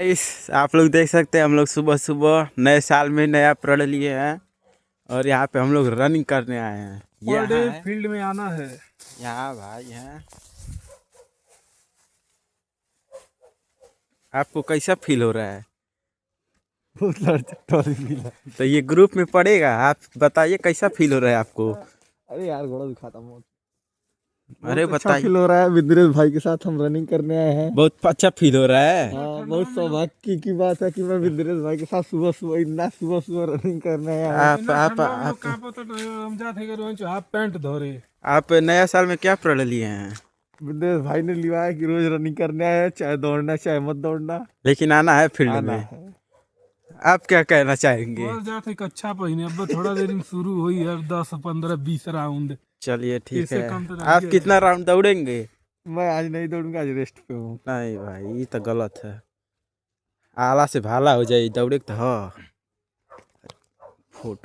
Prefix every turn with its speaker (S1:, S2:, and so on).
S1: आप लोग देख सकते हैं हम लोग सुबह सुबह नए साल में नया प्रण लिए हैं और यहाँ पे हम लोग रनिंग करने आए हैं।
S2: पर डे फील्ड में आना है।
S1: यहाँ भाई हैं। आपको कैसा फील हो रहा है?
S2: बहुत लड़चटोरी फील है।
S1: तो ये ग्रुप में पड़ेगा, आप बताइए कैसा फील हो रहा है आपको?
S2: अरे यार घोड़ा दिखाता हूँ।
S1: अरे
S2: अच्छा
S1: बताइए।
S2: फील हो रहा है, विद्रेश भाई के साथ हम रनिंग करने आए हैं।
S1: बहुत अच्छा फील हो रहा है।
S2: हाँ, बहुत सौभाग्य की बात है कि मैं विद्रेश भाई के साथ सुबह सुबह रनिंग करने आया हूँ। हाफ पैंट धोरे।
S1: आप नया साल में क्या प्रण लिए हैं?
S2: विद्रेश भाई ने लिया है कि रोज रनिंग करने आए हैं, चाहे दौड़ना चाहे मत दौड़ना,
S1: लेकिन आना है फील्ड
S2: आना
S1: में।
S2: है।
S1: आप क्या कहना चाहेंगे?
S2: और जाते कच्चा पहिने अब थोड़ा देर में शुरू हुई है, 10 15 20 राउंड।
S1: चलिए ठीक
S2: इससे
S1: है।
S2: कम तो
S1: आप कितना राउंड दौड़ेंगे?
S2: मैं आज नहीं दौड़ूंगा, आज रेस्ट पे हूँ।
S1: नहीं भाई, ये तो गलत है। आला से भाला हो जाए दौड़े तो हाँ।